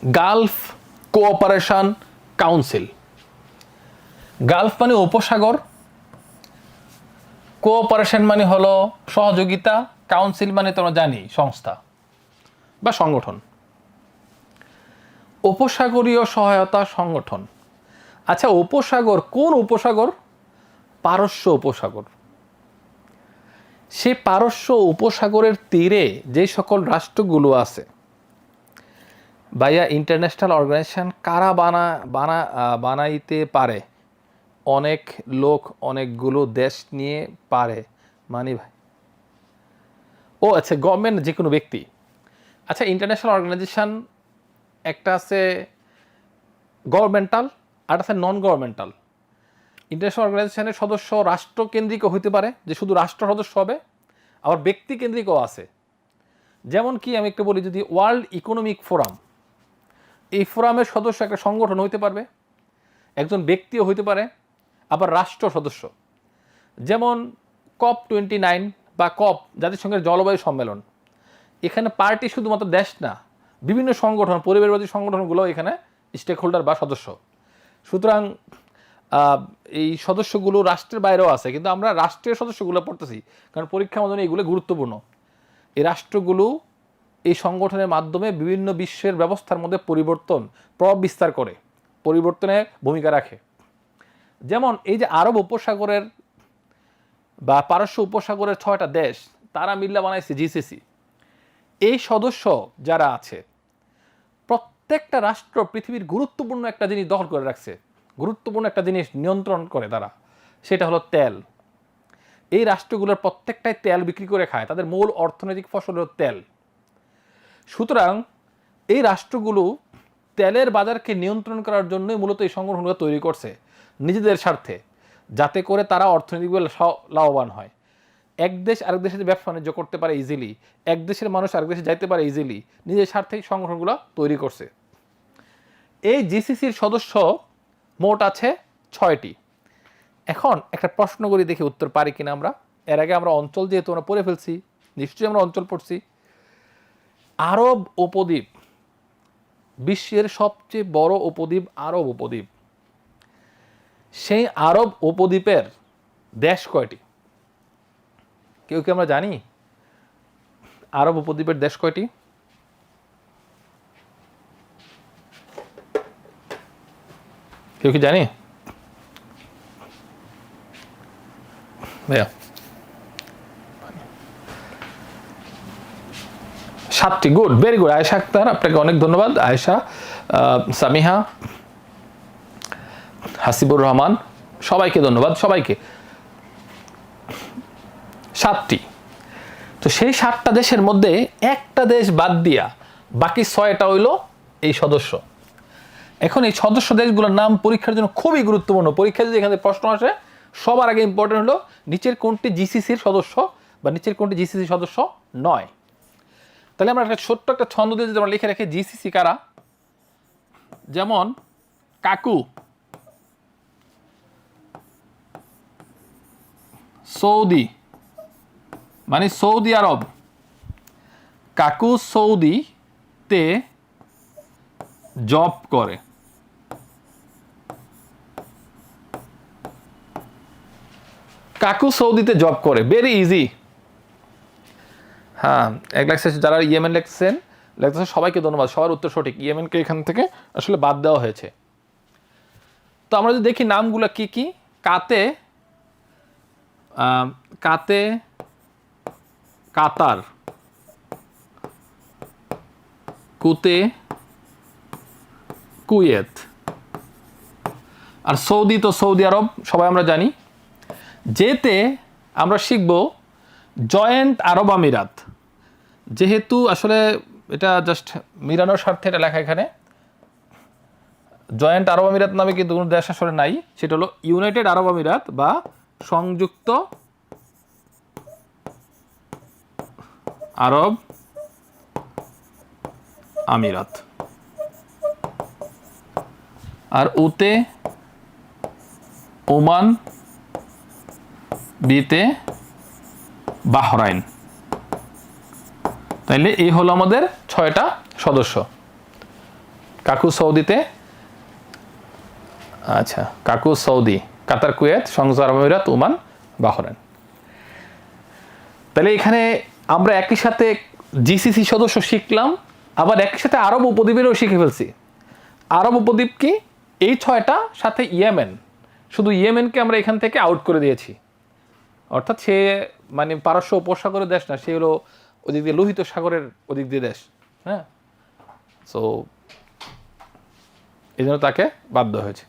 Gulf cooperation council. Gulf মানে উপসাগর, cooperation মানে হলো সহযোগিতা, কাউন্সিল মানে তোমরা জানি সংস্থা বা সংগঠন। উপসাগরীয় সহায়তা সংগঠন। আচ্ছা, উপসাগর কোন উপসাগর? পারস্য উপসাগর। সে পারস্য উপসাগরের তীরে যে সকল রাষ্ট্রগুলো আছে, ভাইয়া ইন্টারন্যাশনাল অর্গানাইজেশন কারা বানাইতে পারে? অনেক লোক অনেকগুলো দেশ নিয়ে পারে মানি ভাই। ও আচ্ছা, গভর্নমেন্ট যে কোনো ব্যক্তি। আচ্ছা, ইন্টারন্যাশনাল অর্গানাইজেশন একটা আছে গভর্নমেন্টাল আর আছে নন গভর্নমেন্টাল। ইন্টারন্যাশনাল অর্গানাইজেশনের সদস্য রাষ্ট্রকেন্দ্রিকও হইতে পারে, যে শুধু রাষ্ট্র সদস্য হবে, আবার ব্যক্তিকেন্দ্রিকও আছে। যেমন কি আমি একটু বলি, যদি ওয়ার্ল্ড ইকোনমিক ফোরাম, এই ফোরামের সদস্য একটা সংগঠন হইতে পারবে, একজন ব্যক্তিও হইতে পারে, আবার রাষ্ট্র সদস্য। যেমন COP29 বা কপ, জাতিসংঘের জলবায়ু সম্মেলন, এখানে পার্টি শুধুমাত্র দেশ না, বিভিন্ন সংগঠন, পরিবেশবাদী সংগঠনগুলো এখানে স্টেক হোল্ডার বা সদস্য। সুতরাং এই সদস্যগুলো রাষ্ট্রের বাইরেও আছে, কিন্তু আমরা রাষ্ট্রীয় সদস্যগুলো পড়তেছি কারণ পরীক্ষার মধ্যে এগুলো গুরুত্বপূর্ণ। এই রাষ্ট্রগুলো এই সংগঠনের মাধ্যমে বিভিন্ন বিশ্বের ব্যবস্থার মধ্যে প্রভাব বিস্তার করে, পরিবর্তনে ভূমিকা রাখে। যেমন এই যে আরব উপসাগরের বা পারস্য উপসাগরের 6টা দেশ, তারা মিল্লা বানাইছে জিসিসি। এই সদস্য যারা আছে, প্রত্যেকটা রাষ্ট্র পৃথিবীর গুরুত্বপূর্ণ একটা জিনিস দখল করে রাখছে, গুরুত্বপূর্ণ একটা জিনিস নিয়ন্ত্রণ করে তারা, সেটা হলো তেল। এই রাষ্ট্রগুলোর প্রত্যেকটাই তেল বিক্রি করে খায়, তাদের মূল অর্থনৈতিক ফসল হলো তেল। সুতরাং এই রাষ্ট্রগুলো তেলের বাজারকে নিয়ন্ত্রণ করার জন্যই মূলত এই সংগঠনগুলো তৈরি করছে নিজেদের স্বার্থে, যাতে করে তারা অর্থনৈতিকভাবে লাভবান হয়। এক দেশ আরেক দেশে ব্যবসা বাণিজ্য করতে পারে ইজিলি, এক দেশের মানুষ আরেক দেশে যাইতে পারে ইজিলি, নিজের স্বার্থেই সংগঠনগুলো তৈরি করছে। এই জিসিসির সদস্য মোট আছে 6টি। এখন একটা প্রশ্ন করি, দেখি উত্তর পারি কিনা আমরা। এর আগে আমরা অঞ্চল যেহেতু আমরা পড়ে ফেলছি, নিশ্চয়ই আমরা অঞ্চল পড়ছি। আরব উপদ্বীপ, বিশ্বের সবচেয়ে বড় উপদ্বীপ আরব উপদ্বীপ। সেই আরব উপদ্বীপের দেশ কয়টি? কেউ কি আমরা জানি আরব উপদ্বীপের দেশ কয়টি? কেউ কি জানি? ভাইয়া 7টি। Good, very good. Ayesha Akter, আপনাকে অনেক ধন্যবাদ। আয়েশা, সামিহা, হাসিবুর রহমান, সবাইকে ধন্যবাদ, সবাইকে। 7টি। তো সেই 7টা দেশের মধ্যে একটা দেশ বাদ দিয়া বাকি 6টা হইল এই সদস্য। এখন এই সদস্য দেশগুলোর নাম পরীক্ষার জন্য খুবই গুরুত্বপূর্ণ। পরীক্ষায় যদি এখানে প্রশ্ন আসে, সবার আগে ইম্পর্টেন্ট হলো নিচের কোনটি জিসিসির সদস্য বা নিচের কোনটি জিসিসি সদস্য নয়। তাহলে আমরা একটা ছোট্ট একটা ছন্দ দিয়ে যদি আমরা লিখে রাখি জিসিসি কারা, যেমন কাকু সৌদি, মানে সৌদি আরব, কাকু সৌদিতে জব করে। কাকু সৌদিতে জব করে, ভেরি ইজি। হ্যাঁ, এক লেখছে যারা ইয়েমেন লেখছেন সবাইকে ধন্যবাদ, সবার উত্তর সঠিক। ইয়েমেনকে এখান থেকে আসলে বাদ দেওয়া হয়েছে। তো আমরা যদি দেখি নামগুলো কি কি, কাতে কাতার, কুতে কুয়েত, আর সৌদি তো সৌদি আরব সবাই আমরা জানি। যেতে আমরা শিখব জয়েন্ট আরব আমিরাত, যেহেতু আসলে এটা জাস্ট মিলানোর স্বার্থে এটা লেখা এখানে। জয়েন্ট আরব আমিরাত নামে কিন্তু কোনো দেশ আসলে নাই, সেটা হলো ইউনাইটেড আরব আমিরাত বা সংযুক্ত আরব আমিরাত। আর উতে ওমান, বিতে বাহরাইন। তাইলে এই হলো আমাদের 6টা সদস্য। কাকু সৌদিতে, আচ্ছা কাকু সৌদি, কাতার, কুয়েত, সংযুক্ত আরব আমিরাত, ওমান, বাহরাইন। তাহলে এখানে আমরা একই সাথে জিসিসি সদস্য শিখলাম, আবার একই সাথে আরব উপদ্বীপেরও শিখে ফেলছি। আরব উপদ্বীপ কি? এই 6টা সাথে ইয়েমেন, শুধু ইয়েমেনকে আমরা এখান থেকে আউট করে দিয়েছি। অর্থাৎ সে মানে পারস্য উপসাগরের দেশ না, সে হলো ওদিক দিয়ে লোহিত সাগরের ওদিক দিয়ে দেশ। হ্যাঁ, সো এই জন্য তাকে বাধ্য হয়েছে।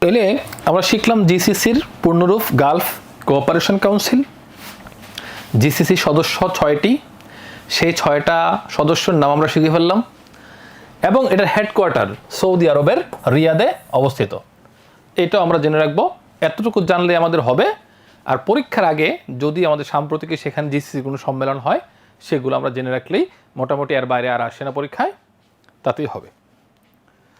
তাহলে আমরা শিখলাম জিসিসির পূর্ণরূপ গালফ কোঅপারেশন কাউন্সিল। জিসিসি সদস্য 6টি, সেই 6টা সদস্যর নাম আমরা শিখে ফেললাম, এবং এটার হেডকোয়ার্টার সৌদি আরবের রিয়াদে অবস্থিত। এটা আমরা জেনে রাখবো, এতটুকু জানলে আমাদের হবে। আর পরীক্ষার আগে যদি আমাদের সাম্প্রতিক সেখানে জিসিসি কোনো সম্মেলন হয়, সেগুলো আমরা জেনে রাখলেই মোটামুটি এর বাইরে আর আসে না পরীক্ষায়, তাতেই হবে।